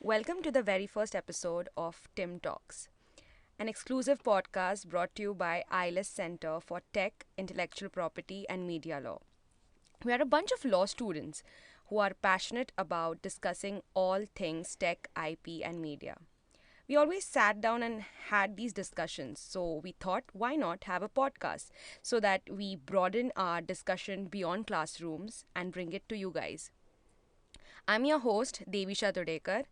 Welcome to the very first episode of Tim Talks, an exclusive podcast brought to you by ILS Center for Tech, Intellectual Property, and Media Law. We are a bunch of law students who are passionate about discussing all things tech, IP, and media. We always sat down and had these discussions, so we thought, why not have a podcast so that we broaden our discussion beyond classrooms and bring it to you guys. I'm your host, Devisha Todekar,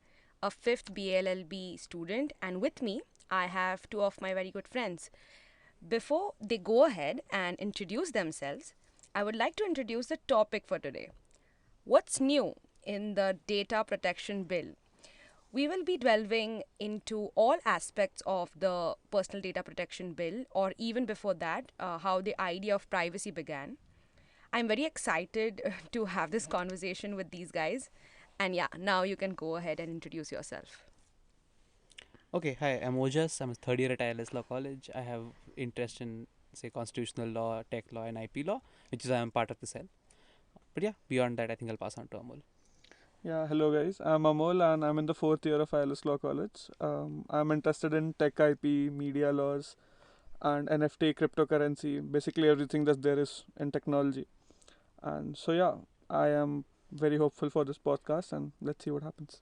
a 5th BLLB student, and with me, I have two of my very good friends. Before they go ahead and introduce themselves, I would like to introduce the topic for today. What's new in the Data Protection Bill? We will be delving into all aspects of the Personal Data Protection Bill, or even before that, how the idea of privacy began. I'm very excited to have this conversation with these guys. And yeah, now you can go ahead and introduce yourself. Okay, hi, I'm Ojas. I'm a third year at ILS Law College. I have interest in, say, constitutional law, tech law, and IP law, which is I am part of the cell. But yeah, beyond that, I think I'll pass on to Amol. Yeah, hello guys. I'm Amol and I'm in the fourth year of ILS Law College. I'm interested in tech IP, media laws, and NFT, cryptocurrency, basically everything that there is in technology. And so, yeah, I am very hopeful for this podcast and let's see what happens.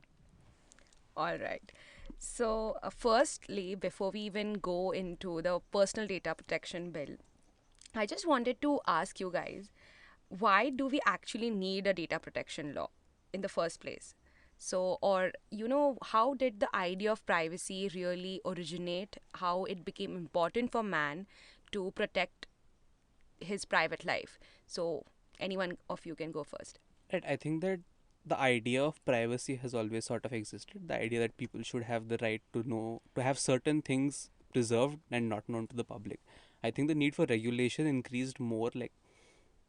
All right. So, firstly, before we even go into the personal data protection bill, I just wanted to ask you guys, why do we actually need a data protection law in the first place? So, how did the idea of privacy really originate? How it became important for man to protect his private life? So, anyone of you can go first. Right, I think that the idea of privacy has always sort of existed. The idea that people should have the right to know, to have certain things preserved and not known to the public. I think the need for regulation increased more like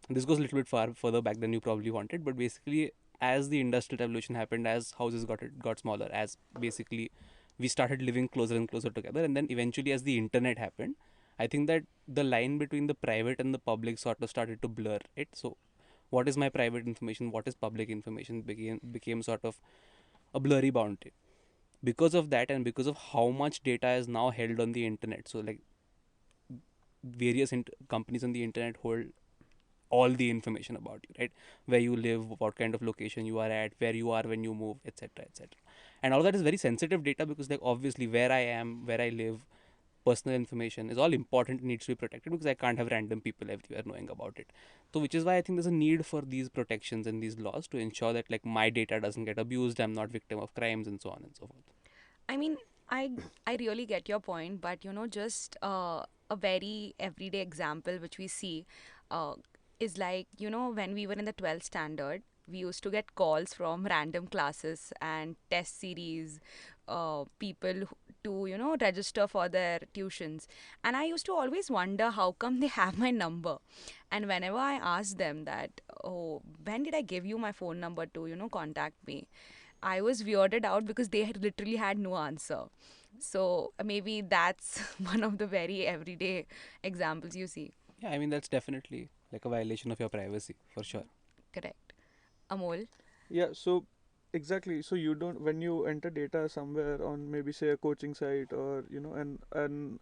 this goes a little bit far further back than you probably wanted, but basically as the industrial revolution happened, as houses got smaller, as basically we started living closer and closer together, and then eventually as the internet happened, I think that the line between the private and the public sort of started to blur it. So what is my private information, what is public information became sort of a blurry boundary. Because of that and because of how much data is now held on the internet, so like various companies on the internet hold all the information about you, right? Where you live, what kind of location you are at, where you are when you move, etc., etc. And all that is very sensitive data because, like, obviously, where I am, where I live, personal information is all important and needs to be protected because I can't have random people everywhere knowing about it. So, which is why I think there's a need for these protections and these laws to ensure that, like, my data doesn't get abused, I'm not victim of crimes, and so on and so forth. I mean, I I really get your point, but just a very everyday example which we see uh, is like when we were in the 12th standard, we used to get calls from random classes and test series, people to register for their tuitions, and I used to always wonder how come they have my number, and whenever I asked them that, oh, when did I give you my phone number to contact me, I was weirded out because they had literally had no answer. So maybe that's one of the very everyday examples you see. Yeah, I mean, that's definitely like a violation of your privacy for sure. Correct. Amol? Yeah, so exactly. So you don't, when you enter data somewhere on maybe say a coaching site or, an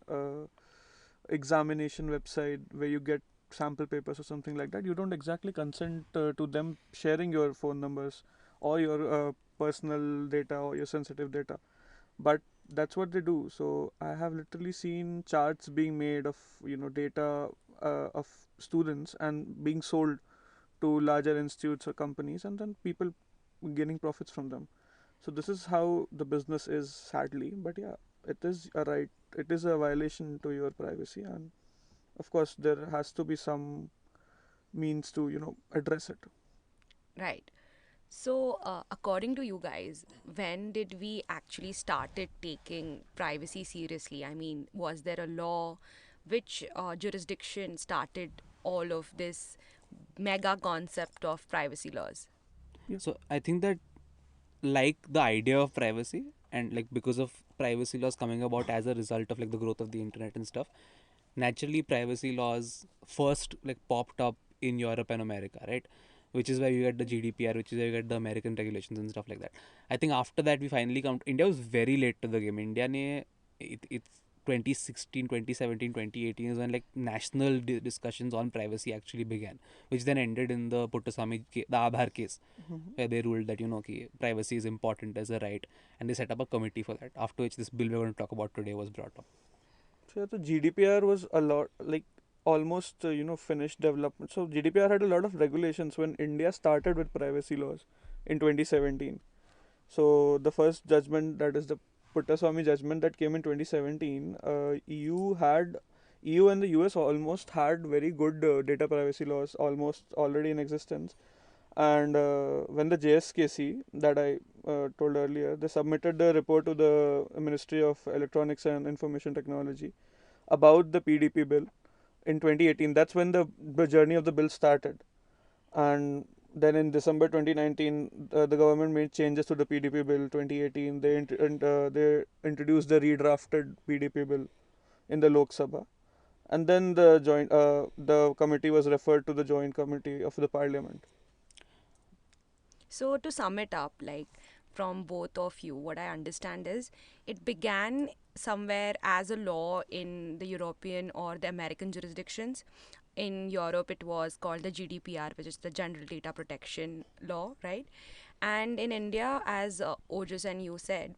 examination website where you get sample papers or something like that, you don't exactly consent to them sharing your phone numbers or your personal data or your sensitive data, but that's what they do. So I have literally seen charts being made of data of students and being sold to larger institutes or companies, and then people gaining profits from them. So this is how the business is, sadly. But yeah, it is a right, it is a violation to your privacy, and of course there has to be some means to address it. Right. So, according to you guys, when did we actually started taking privacy seriously? I mean, was there a law? Which jurisdiction started all of this mega concept of privacy laws? Yeah. So I think that like the idea of privacy and like because of privacy laws coming about as a result of like the growth of the internet and stuff, naturally privacy laws first like popped up in Europe and America, right? which is why you get the GDPR, which is why you get the American regulations and stuff like that. I think after that we finally come. India was very late to the game. India ne it's 2016, 2017, 2018 is when like national discussions on privacy actually began, which then ended in the Puttaswamy the Aadhaar case, Mhm. where they ruled that privacy is important as a right, and they set up a committee for that. After which this bill we're going to talk about today was brought up. So yeah, the GDPR was a lot like almost finished development. So GDPR had a lot of regulations when India started with privacy laws in 2017. So the first judgment, that is the Puttaswamy judgment that came in 2017, EU and the US almost had very good data privacy laws almost already in existence. And when the JSKC that I told earlier, they submitted the report to the Ministry of Electronics and Information Technology about the PDP bill in 2018. That's when the journey of the bill started. And then in December 2019, the government made changes to the PDP bill 2018. They introduced the redrafted PDP bill in the Lok Sabha. And then the committee was referred to the joint committee of the parliament. So, to sum it up, like from both of you, what I understand is it began somewhere as a law in the European or the American jurisdictions. In Europe, it was called the GDPR, which is the General Data Protection Law, right? And in India, as Ojas and you said,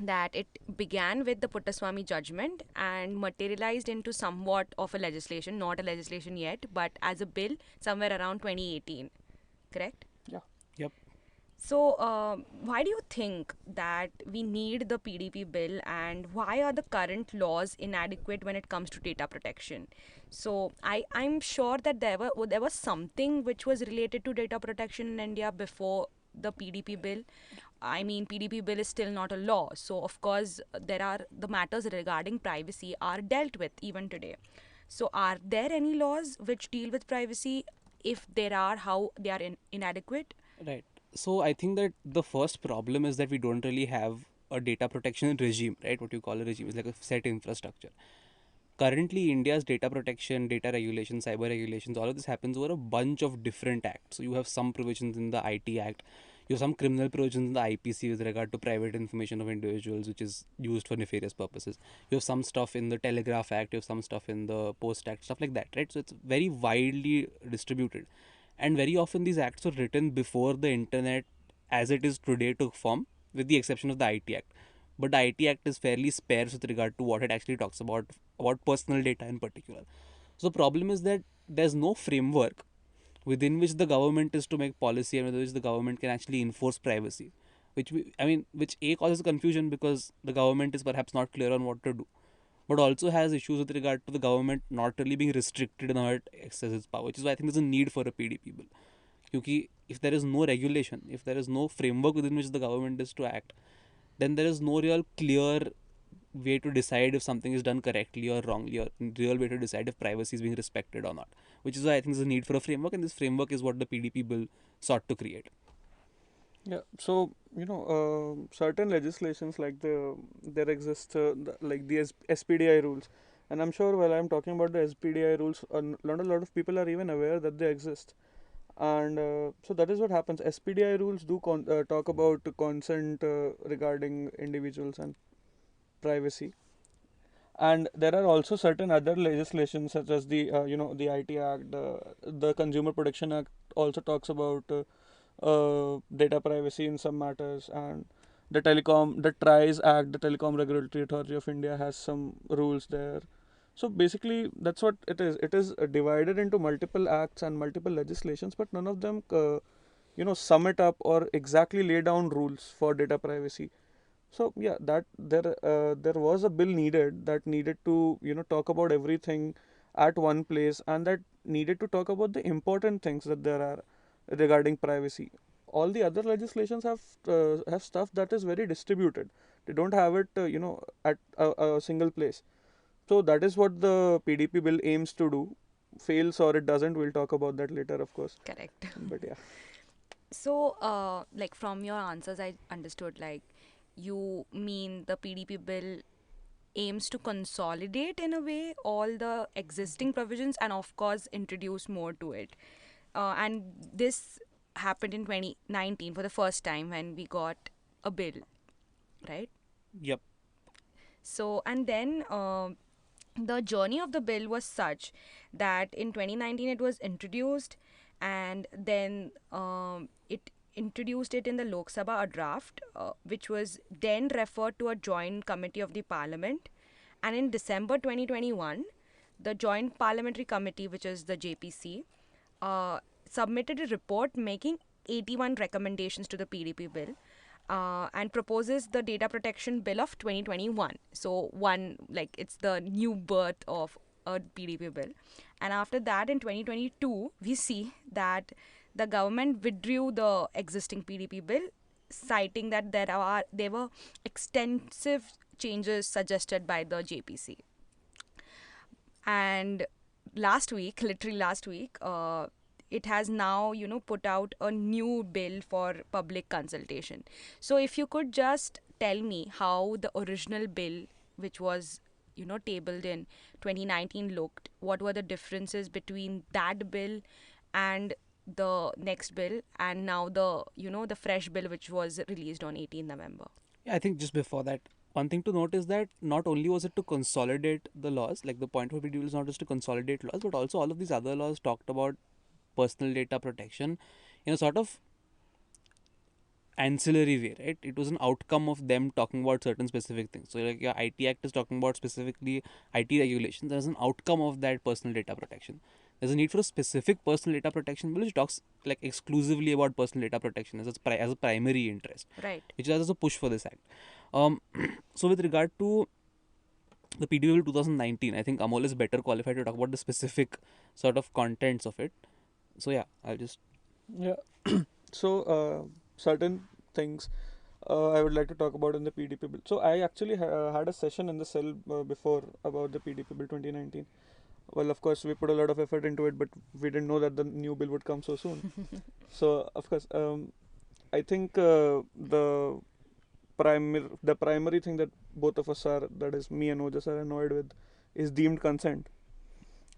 that it began with the Puttaswamy judgment and materialized into somewhat of a legislation, not a legislation yet, but as a bill somewhere around 2018, correct? Yeah. Yep. So, why do you think that we need the PDP bill, and why are the current laws inadequate when it comes to data protection? So, I'm sure that there was something which was related to data protection in India before the PDP bill. I mean, PDP bill is still not a law, so of course there are the matters regarding privacy are dealt with even today. So, are there any laws which deal with privacy? If there are, how they are inadequate? Right. So I think that the first problem is that we don't really have a data protection regime, right? What you call a regime is like a set infrastructure. Currently, India's data protection, data regulation, cyber regulations, all of this happens over a bunch of different acts. So you have some provisions in the IT Act, you have some criminal provisions in the IPC with regard to private information of individuals, which is used for nefarious purposes. You have some stuff in the Telegraph Act, you have some stuff in the Post Act, stuff like that, right? So it's very widely distributed. And very often these acts were written before the internet as it is today took form, with the exception of the IT Act. But the IT Act is fairly sparse with regard to what it actually talks about personal data in particular. So the problem is that there's no framework within which the government is to make policy and within which the government can actually enforce privacy. Which A causes confusion because the government is perhaps not clear on what to do, but also has issues with regard to the government not really being restricted in how it exercises power, which is why I think there's a need for a PDP bill. Because if there is no regulation, if there is no framework within which the government is to act, then there is no real clear way to decide if something is done correctly or wrongly, or real way to decide if privacy is being respected or not. Which is why I think there's a need for a framework, and this framework is what the PDP bill sought to create. Yeah. So certain legislations like there exist like the SPDI rules, and I'm sure while I'm talking about the SPDI rules, a lot of people are even aware that they exist. And so that is what happens. SPDI rules do talk about consent regarding individuals and privacy. And there are also certain other legislation such as the IT Act, the Consumer Protection Act also talks about data privacy in some matters, and the TRIS Act, the Telecom Regulatory Authority of India, has some rules there. So basically, that's what it is. It is divided into multiple acts and multiple legislations, but none of them, sum it up or exactly lay down rules for data privacy. So yeah, that there was a bill needed that needed to talk about everything at one place, and that needed to talk about the important things that there are regarding privacy. All the other legislations have stuff that is very distributed. They don't have it at a single place. So that is what the PDP bill aims to do. Fails or it doesn't, we'll talk about that later, of course. Correct. But yeah. So, like from your answers, I understood like you mean the PDP bill aims to consolidate in a way all the existing provisions and, of course, introduce more to it. and this happened in 2019 for the first time when we got a bill, right? Yep. So, and then the journey of the bill was such that in 2019 it was introduced, and then it introduced it in the Lok Sabha, a draft, which was then referred to a joint committee of the parliament. And in December 2021, the Joint Parliamentary Committee, which is the JPC, submitted a report making 81 recommendations to the PDP bill, and proposes the Data Protection Bill of 2021. So, one, like, it's the new birth of a PDP bill. And after that, in 2022, we see that the government withdrew the existing PDP bill, citing that there were extensive changes suggested by the JPC. And last week, literally last week, it has now, put out a new bill for public consultation. So if you could just tell me how the original bill, which was, tabled in 2019, looked, what were the differences between that bill and the next bill, and now the fresh bill which was released on 18 November. Yeah, I think just before that, one thing to note is that not only was it to consolidate the laws, like the point of video is not just to consolidate laws, but also all of these other laws talked about personal data protection in a sort of ancillary way, right? It was an outcome of them talking about certain specific things. So, like your IT Act is talking about specifically IT regulations. There's an outcome of that personal data protection. There's a need for a specific personal data protection bill which talks like exclusively about personal data protection as a primary interest, Right. which is as a push for this act. So, with regard to the PDP Bill 2019, I think Amol is better qualified to talk about the specific sort of contents of it. So, yeah, I'll just. Yeah. So, certain things I would like to talk about in the PDP bill. So, I actually had a session in the cell before about the PDP bill 2019. Well, of course, we put a lot of effort into it, but we didn't know that the new bill would come so soon. So, of course, I think the primary thing that both of us are, that is me and Ojas, are annoyed with, is deemed consent,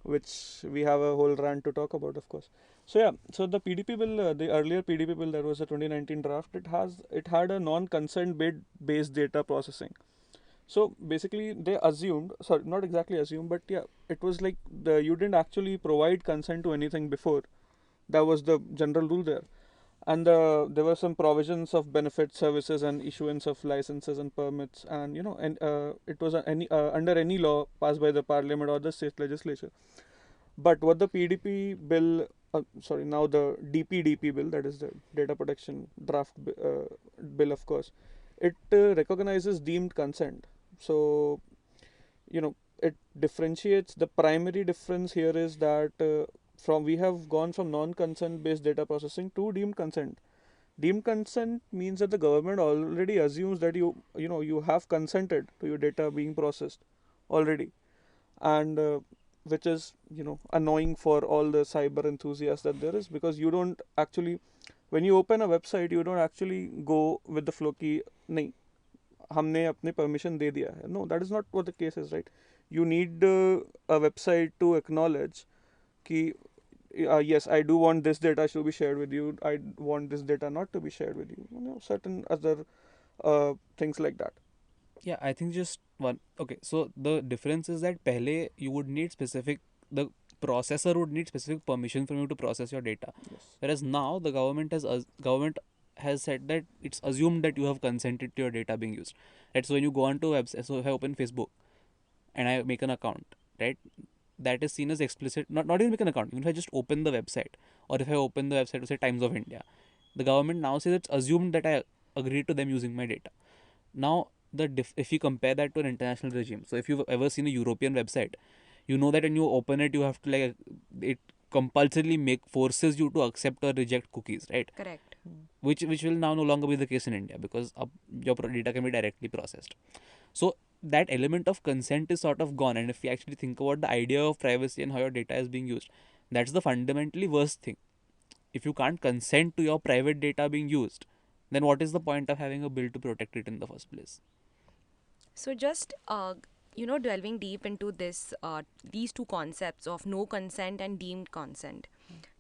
which we have a whole rant to talk about, of course. So yeah, so the PDP bill, the earlier PDP bill, that was a 2019 draft. It had a non-consent based data processing. So basically, they assumed, sorry, not exactly assumed, but yeah, it was like you didn't actually provide consent to anything before. That was the general rule there. And there were some provisions of benefit services and issuance of licenses and permits, and it was under any law passed by the parliament or the state legislature. But what the PDP bill, now the DPDP bill, that is the data protection draft bill, of course, it recognizes deemed consent. So, it differentiates. The primary difference here is that we have gone from non-consent based data processing to deemed consent. Deemed consent means that the government already assumes that you have consented to your data being processed already, and which is annoying for all the cyber enthusiasts that there is, because you don't actually, when you open a website, you don't actually go with the flow ki nahi हमने अपने permission दे दिया है. No, that is not what the case is, right? You need a website to acknowledge कि yes, I do want this data to be shared with you. I want this data not to be shared with you. Certain other things like that. Yeah, I think just one. Okay, so the difference is that pehle you would need the processor would need specific permission from you to process your data. Yes. Whereas now the government has said that it's assumed that you have consented to your data being used. Right. So when you go onto a website, so if I open Facebook and I make an account, right, that is seen as explicit. Not even make an account. Even if I just open the website, or if I open the website to say Times of India, the government now says it's assumed that I agreed to them using my data. Now, if you compare that to an international regime, so if you've ever seen a European website, you know that when you open it, you have to it compulsorily forces you to accept or reject cookies, right? Correct. Which will now no longer be the case in India, because your data can be directly processed. So that element of consent is sort of gone, and if you actually think about the idea of privacy and how your data is being used, that's the fundamentally worst thing. If you can't consent to your private data being used, then what is the point of having a bill to protect it in the first place? So just delving deep into these two concepts of no consent and deemed consent,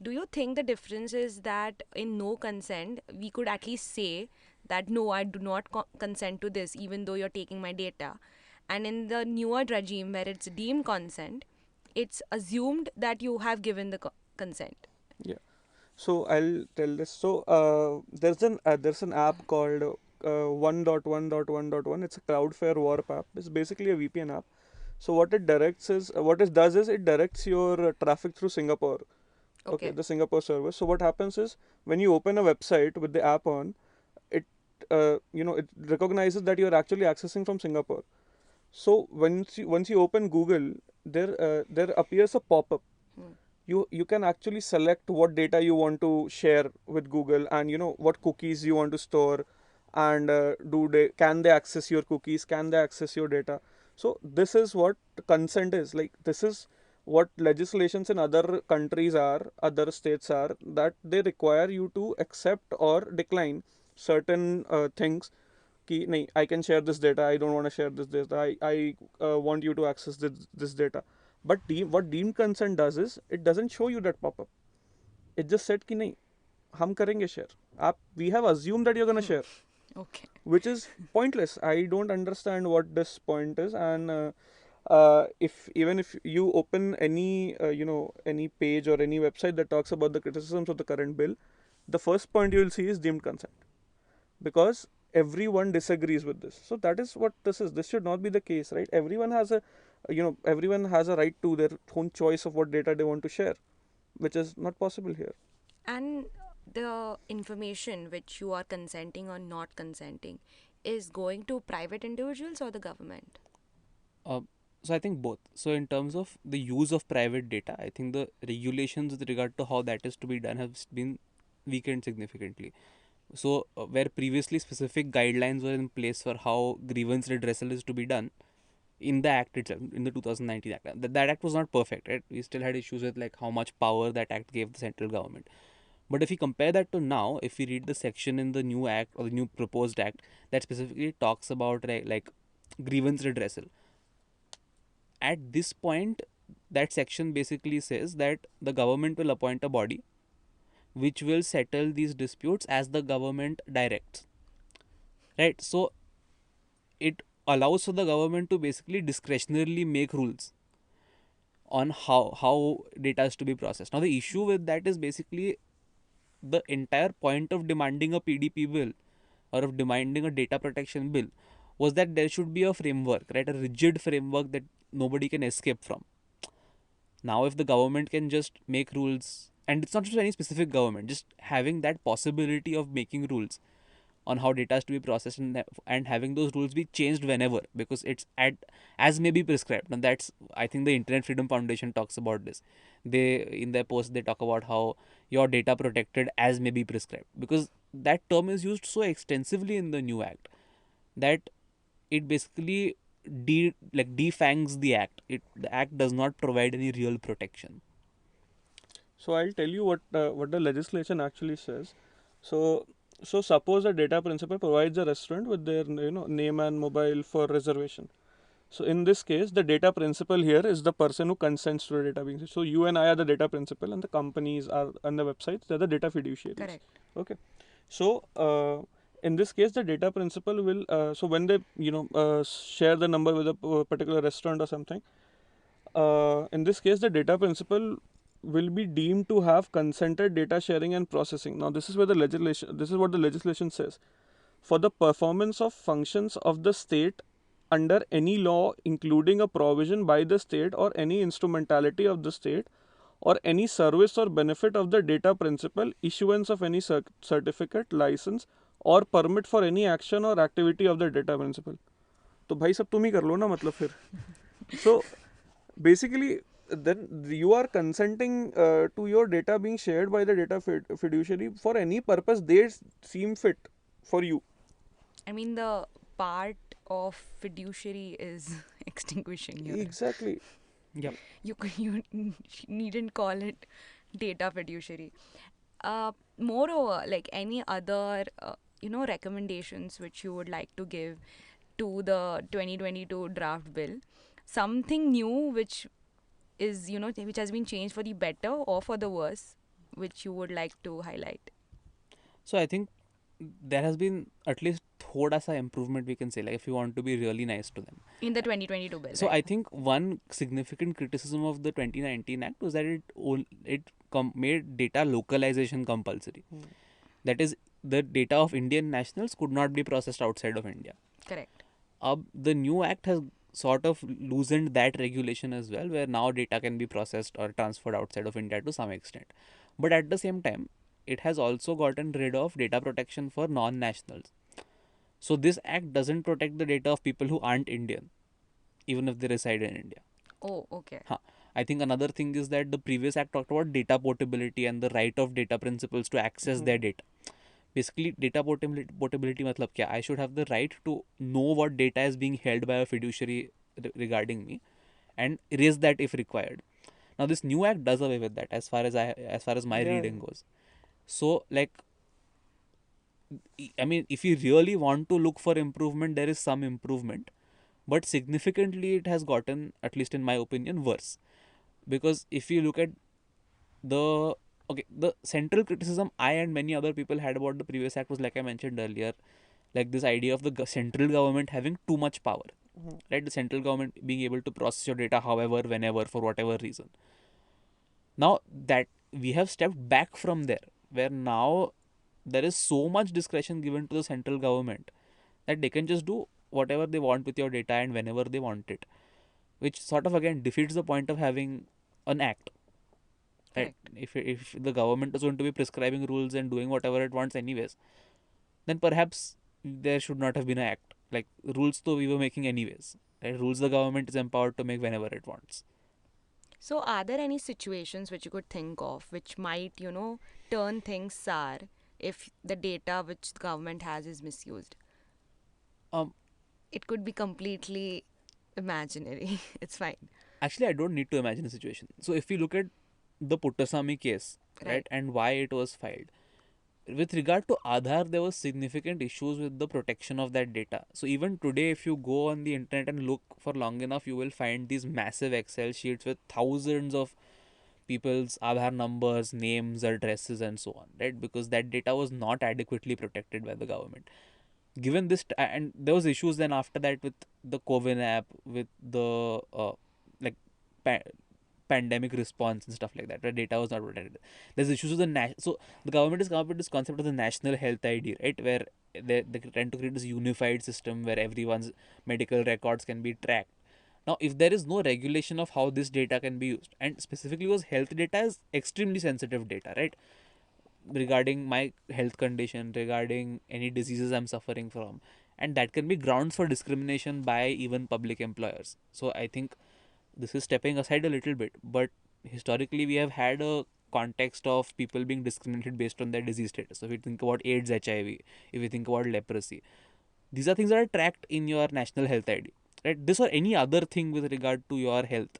do you think the difference is that in no consent, we could at least say that no, I do not consent to this, even though you're taking my data? And in the newer regime where it's deemed consent, it's assumed that you have given the consent. Yeah. So I'll tell this. So there's an app called 1.1.1.1. It's a Cloudflare Warp app. It's basically a VPN app. So what it does is it directs your traffic through Singapore. Okay, Okay. the Singapore server. So what happens is when you open a website with the app on, it it recognizes that you are actually accessing from Singapore. So once you open Google, there appears a pop-up. Hmm. You can actually select what data you want to share with Google, and what cookies you want to store, and can they access your cookies, can they access your data. So this is what consent is like. This is what legislations in other countries are, other states are, that they require you to accept or decline certain things. कि नहीं, I can share this data, I don't want to share this data, I want you to access this data. But what deemed consent does is it doesn't show you that pop-up. It just said कि नहीं, हम करेंगे share. We have assumed that you're gonna share, Okay. which is pointless. I don't understand what this point is. And if even if you open any page or any website that talks about the criticisms of the current bill, the first point you will see is deemed consent, because everyone disagrees with this. So that is what this is. This should not be the case, right? Everyone has a right to their own choice of what data they want to share, which is not possible here. And the information which you are consenting or not consenting is going to private individuals or the government? Uh, so I think both. So in terms of the use of private data, I think the regulations with regard to how that is to be done have been weakened significantly. So where previously specific guidelines were in place for how grievance redressal is to be done, in the act itself, in the 2019 act, that act was not perfect, right? We still had issues with like how much power that act gave the central government. But if we compare that to now, if we read the section in the new act or the new proposed act that specifically talks about like grievance redressal, at this point, that section basically says that the government will appoint a body which will settle these disputes as the government directs, right? So it allows for the government to basically discretionarily make rules on how data is to be processed. Now the issue with that is basically the entire point of demanding a PDP bill or of demanding a data protection bill was that there should be a framework, right? A rigid framework that nobody can escape from. Now, if the government can just make rules, and it's not just any specific government, just having that possibility of making rules on how data is to be processed, and having those rules be changed whenever, because it's at as may be prescribed. And that's, I think, the Internet Freedom Foundation talks about this. They, in their post, they talk about how your data protected as may be prescribed, because that term is used so extensively in the new act that it basically defangs the act. The act does not provide any real protection. So I'll tell you what the legislation actually says. So so suppose a data principal provides a restaurant with their name and mobile for reservation. So in this case, the data principal here is the person who consents to the data being. So you and I are the data principal, and the companies are and the websites, they're the data fiduciaries. Correct. Okay. So in this case, the data principal will so when they share the number with a particular restaurant or something, in this case, the data principal will be deemed to have consented data sharing and processing. Now, this is where the legislation. This is what the legislation says. For the performance of functions of the state under any law, including a provision by the state or any instrumentality of the state, or any service or benefit of the data principal, issuance of any certificate, license, or permit for any action or activity of the data principal. तो भाई सब तुम ही कर लो ना मतलब फिर. So basically, then you are consenting to your data being shared by the data fiduciary for any purpose they seem fit for you. I mean, the part of fiduciary is extinguishing here. Exactly. Yep. You needn't call it data fiduciary. Moreover, like any other recommendations which you would like to give to the 2022 draft bill, something new which is, which has been changed for the better or for the worse, which you would like to highlight? So I think there has been at least thoda sa improvement, we can say, like if you want to be really nice to them. In the 2022 bill, So right? I think one significant criticism of the 2019 Act was that it made data localization compulsory. Hmm. That is, the data of Indian nationals could not be processed outside of India. Correct. The new act has sort of loosened that regulation as well, where now data can be processed or transferred outside of India to some extent. But at the same time, it has also gotten rid of data protection for non-nationals. So this act doesn't protect the data of people who aren't Indian, even if they reside in India. Oh, okay. Huh. I think another thing is that the previous act talked about data portability and the right of data principals to access their data. Basically, data portability matlab kya? I should have the right to know what data is being held by a fiduciary regarding me and erase that if required. Now this new act does away with that, as far as my Yeah, reading goes. So like, I mean, if you really want to look for improvement, there is some improvement, but significantly it has gotten, at least in my opinion, worse. Because if you look at the the central criticism I and many other people had about the previous act was, like I mentioned earlier, like this idea of the central government having too much power, Mhm. right? The central government being able to process your data however, whenever, for whatever reason. Now that we have stepped back from there, where now there is so much discretion given to the central government that they can just do whatever they want with your data and whenever they want it, which sort of again defeats the point of having an act, right? Correct. If the government is going to be prescribing rules and doing whatever it wants anyways, then perhaps there should not have been an act. Like, rules though we were making anyways, right? Rules the government is empowered to make whenever it wants. So, are there any situations which you could think of which might, turn things sour if the data which the government has is misused? um It could be completely imaginary. It's fine. Actually, I don't need to imagine a situation. So if we look at the Puttasamy case, right, Right. and why it was filed, with regard to Aadhaar, there was significant issues with the protection of that data. So even today, if you go on the internet and look for long enough, you will find these massive Excel sheets with thousands of people's Aadhaar numbers, names, addresses, and so on, right? Because that data was not adequately protected by the government. Given this, and there was issues then after that with the COVID app, with the like pa- pandemic response and stuff like that, where data was not protected. There's issues with so the government has come up with this concept of the national health ID, right, where they're trying to create this unified system where everyone's medical records can be tracked. Now, if there is no regulation of how this data can be used, and specifically because health data is extremely sensitive data, right, regarding my health condition, regarding any diseases I'm suffering from, and that can be grounds for discrimination by even public employers. So I think this is stepping aside a little bit, but historically we have had a context of people being discriminated based on their disease status. So if you think about AIDS, HIV, if you think about leprosy, these are things that are tracked in your national health ID, right? This or any other thing with regard to your health,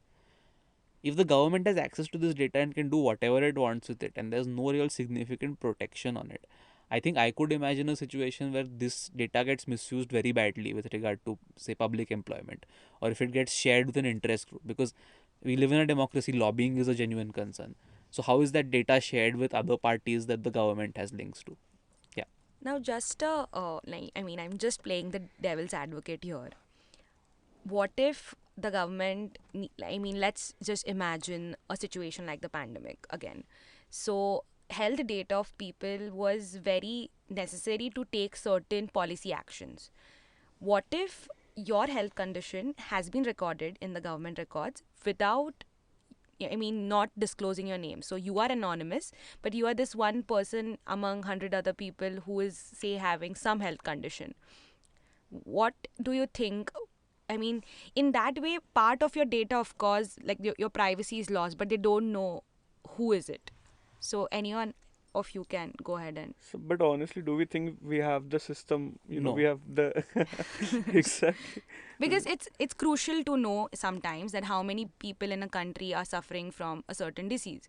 if the government has access to this data and can do whatever it wants with it, and there's no real significant protection on it, I think I could imagine a situation where this data gets misused very badly with regard to, say, public employment, or if it gets shared with an interest group, because we live in a democracy, lobbying is a genuine concern. So how is that data shared with other parties that the government has links to? Yeah. Now, just I mean, I'm just playing the devil's advocate here. What if the government, I mean, let's just imagine a situation like the pandemic again. So, health data of people was very necessary to take certain policy actions. What if your health condition has been recorded in the government records without, I mean, not disclosing your name? So you are anonymous, but you are this one person among 100 other people who is, say, having some health condition. What do you think? I mean, in that way, part of your data, of course, like your privacy is lost, but they don't know who is it. So anyone of you can go ahead and So, but honestly, do we think we have the system? We No. have the exactly. because it's crucial to know sometimes that how many people in a country are suffering from a certain disease,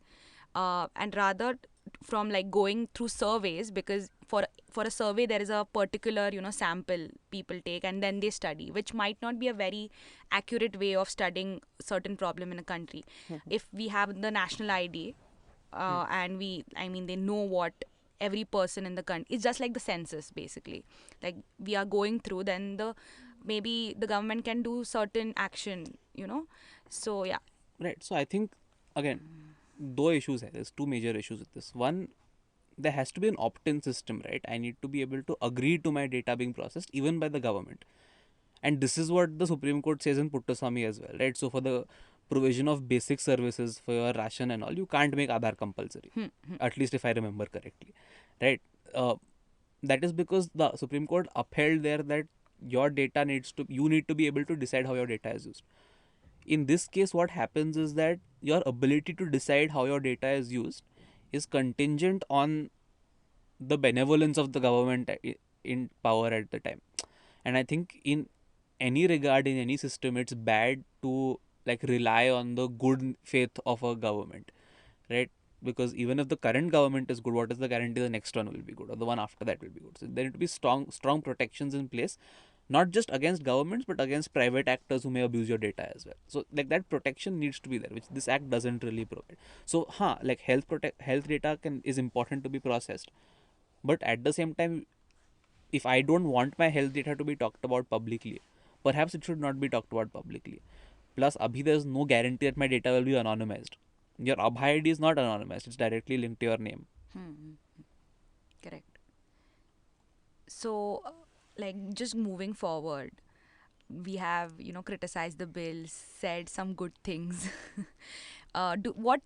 and rather from like going through surveys, because for a survey there is a particular, you know, sample people take and then they study, which might not be a very accurate way of studying certain problem in a country. If we have the national ID, and I mean, they know what every person in the country, it's just like the census basically, like we are going through, then the maybe the government can do certain action, you know. So yeah. Right. So I think again, two issues here. There's two major issues with this. One, there has to be an opt-in system, right? I need to be able to agree to my data being processed even by the government. And this is what the Supreme Court says in Puttaswamy as well, right? So for the provision of basic services for your ration and all, you can't make Aadhaar compulsory. At least if I remember correctly, right? Uh, that is because the Supreme Court upheld there that you need to be able to decide how your data is used. In this case, what happens is that your ability to decide how your data is used is contingent on the benevolence of the government in power at the time. And I think in any regard, in any system, it's bad to like rely on the good faith of a government, right? Because even if the current government is good, what is the guarantee the next one will be good or the one after that will be good? So there need to be strong protections in place, not just against governments but against private actors who may abuse your data as well. So like that protection needs to be there, which this act doesn't really provide. So like health data is important to be processed, but at the same time, if I don't want my health data to be talked about publicly, perhaps it should not be talked about publicly. Plus, abhi there's no guarantee that my data will be anonymized. Your Abhay ID is not anonymized; it's directly linked to your name. Correct. So, like, just moving forward, we have, you know, criticized the bill, said some good things.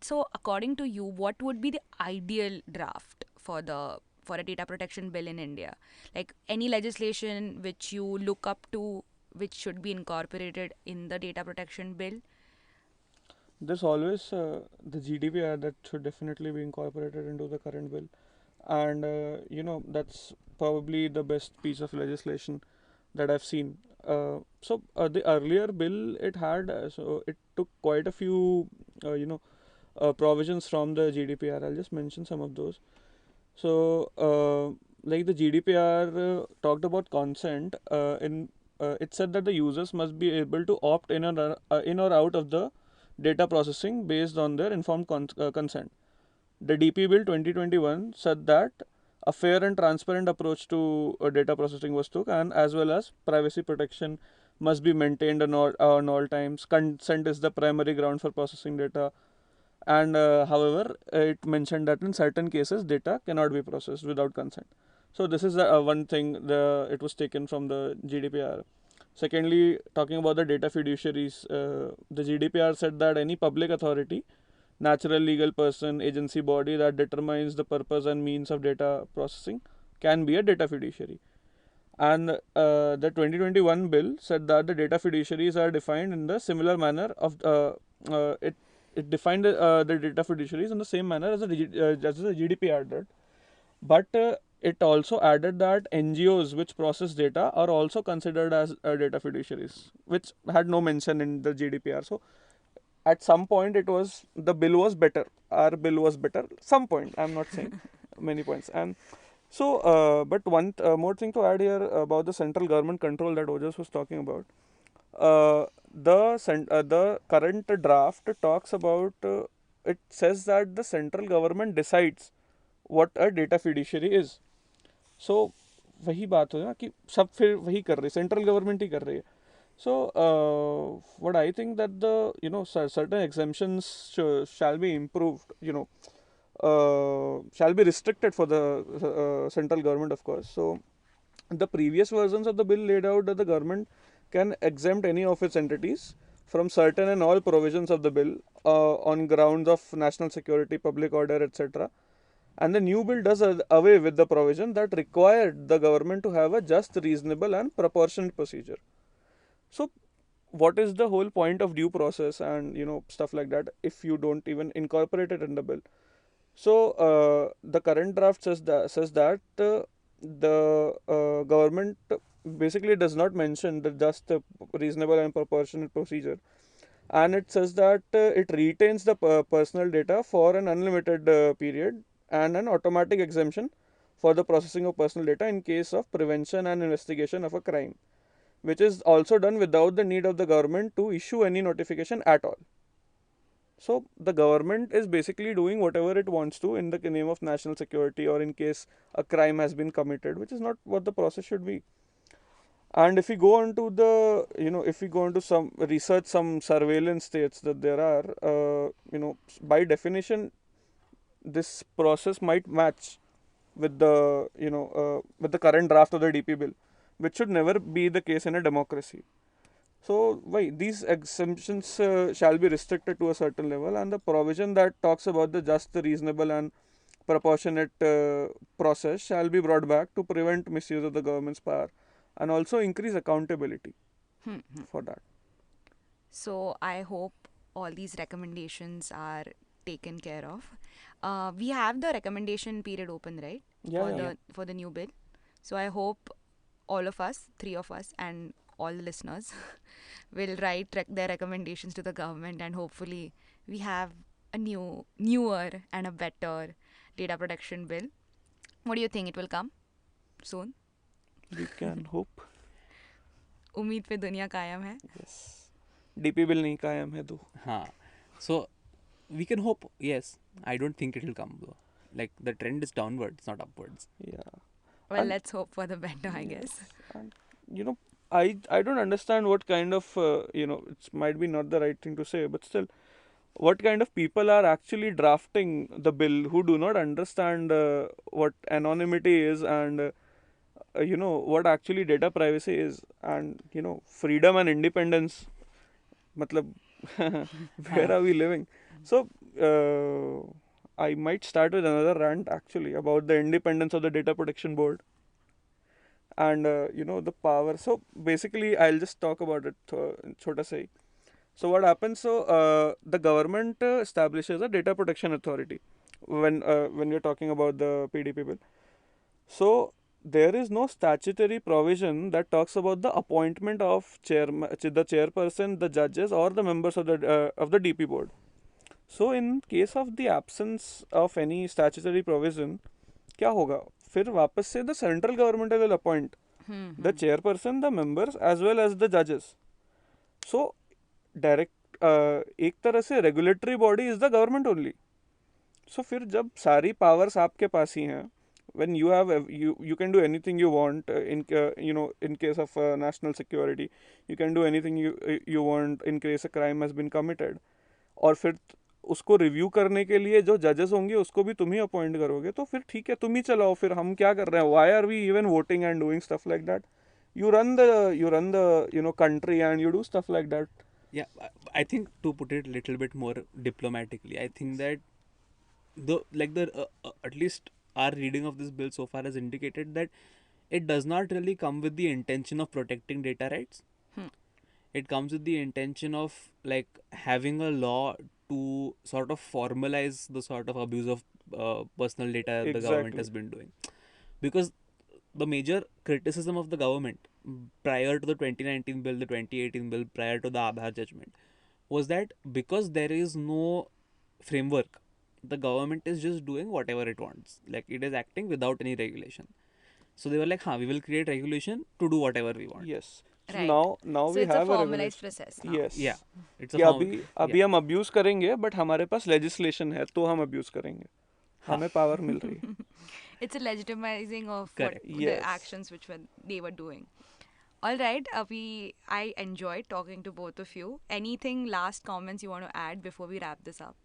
So according to you, what would be the ideal draft for a data protection bill in India? Like any legislation which you look up to, which should be incorporated in the data protection bill? There's always the GDPR that should definitely be incorporated into the current bill, and that's probably the best piece of legislation that I've seen. The earlier bill, it took quite a few provisions from the GDPR. I'll just mention some of those. So like the GDPR talked about consent. It said that the users must be able to opt in or out of the data processing based on their informed consent. The DP Bill 2021 said that a fair and transparent approach to data processing was took, and as well as privacy protection must be maintained on all times. Consent is the primary ground for processing data, and however, it mentioned that in certain cases data cannot be processed without consent. So this is one thing it was taken from the GDPR. Secondly, talking about the data fiduciaries, the GDPR said that any public authority, natural legal person, agency, body that determines the purpose and means of data processing can be a data fiduciary. And the 2021 bill said that the data fiduciaries are defined in the similar manner of it defined the data fiduciaries in the same manner as the GDPR did, but it also added that NGOs which process data are also considered as data fiduciaries, which had no mention in the GDPR. So at some point the bill was better. Our bill was better. Some point, I'm not saying many points. And so, but one more thing to add here about the central government control that Ojas was talking about. The current draft talks about. It says that the central government decides what a data fiduciary is. So वही बात हो ना कि सब फिर वही कर रहे, सेंट्रल गवर्नमेंट ही कर रही है. So what I think that certain exemptions shall be improved, shall be restricted for the central government, of course. So the previous versions of the bill laid out that the government can exempt any of its entities from certain and all provisions of the bill on grounds of national security, public order, etc. And the new bill does away with the provision that required the government to have a just, reasonable, and proportionate procedure. So, what is the whole point of due process and stuff like that if you don't even incorporate it in the bill? So, the current draft says that the government basically does not mention the just, reasonable, and proportionate procedure, and it says that it retains the personal data for an unlimited period, and an automatic exemption for the processing of personal data in case of prevention and investigation of a crime, which is also done without the need of the government to issue any notification at all. So the government is basically doing whatever it wants to in the name of national security or in case a crime has been committed, which is not what the process should be. And if we go on to the, if we go into some research, some surveillance states that there are, by definition, this process might match with the, with the current draft of the DP bill, which should never be the case in a democracy. So, why these exemptions shall be restricted to a certain level, and the provision that talks about the just, the reasonable, and proportionate process shall be brought back to prevent misuse of the government's power and also increase accountability for that. So I hope all these recommendations are taken care of. We have the recommendation period open, right? Yeah, For yeah. the new bill. So I hope all of us, three of us, and all the listeners will write their recommendations to the government, and hopefully we have a newer and a better data protection bill. What do you think? It will come soon? We can hope. उम्मीद पे दुनिया कायम है. Yes. DP bill नहीं कायम है तो. हाँ. So we can hope. Yes, I don't think it will come though. Like the trend is downwards, not upwards. Yeah. Well, And- let's hope for the better, I guess. And I don't understand what kind of it might be not the right thing to say, but still, what kind of people are actually drafting the bill who do not understand what anonymity is and what actually data privacy is and freedom and independence. Matlab, where are we living? So I might start with another rant actually about the independence of the data protection board and the power. So basically I'll just talk about it chota sa hi. So what happens, the government establishes a data protection authority when we're talking about the PDP bill. So there is no statutory provision that talks about the appointment of the chairperson, the judges, or the members of the DP board. So in case of the absence of any statutory provision, क्या होगा? फिर वापस से the central government will appoint the chairperson, the members, as well as the judges. So direct एक तरह से regulatory body is the government only. So फिर जब सारी powers आपके पास ही हैं, when you have you can do anything you want in case of national security, you can do anything you want in case a crime has been committed. और फिर उसको review करने के लिए जो जजेस होंगे उसको भी तुम ही अपॉइंट करोगे, तो फिर ठीक है, तुम ही चलाओ, फिर हम क्या कर रहे हैं? Why are we even voting and doing stuff like that? you run the country and you do stuff like that. Yeah, I think to put it a little bit more diplomatically, I think that at least our reading of this bill so far has indicated that it does not really come with the intention of protecting data rights. It comes with the intention of like having a law to sort of formalize the sort of abuse of personal data the government Exactly. has been doing. Because the major criticism of the government prior to the 2019 bill, the 2018 bill, prior to the Aadhaar judgment, was that because there is no framework, the government is just doing whatever it wants. Like it is acting without any regulation. So they were like, we will create regulation to do whatever we want. Yes. So Right. now So we it's a have a formalized regulation. process now. Yes. Yeah, it's a कि form. अभी हम abuse करेंगे, but हमारे पास legislation है तो हम abuse करेंगे, हमें पावर मिल रही है. It's a legitimizing of what Correct. the Yes. actions which they were doing. All right, I enjoyed talking to both of you. Anything last comments you want to add before we wrap this up?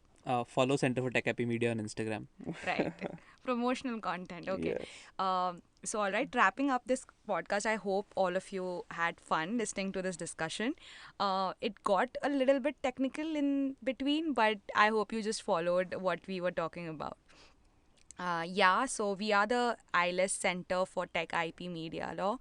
Follow Center for Tech Happy Media on Instagram. Right. Promotional content. Okay. Yes. So, all right, wrapping up this podcast, I hope all of you had fun listening to this discussion. It got a little bit technical in between, but I hope you just followed what we were talking about. So we are the ILS Center for Tech IP Media Law.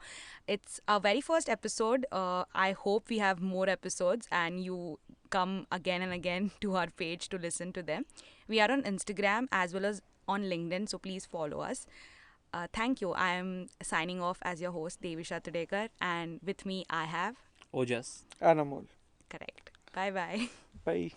It's our very first episode. I hope we have more episodes and you come again and again to our page to listen to them. We are on Instagram as well as on LinkedIn, so please follow us. Thank you. I am signing off as your host, Devisha Tudekar, and with me I have... Ojas. Anamol. Correct. Bye-bye. Bye.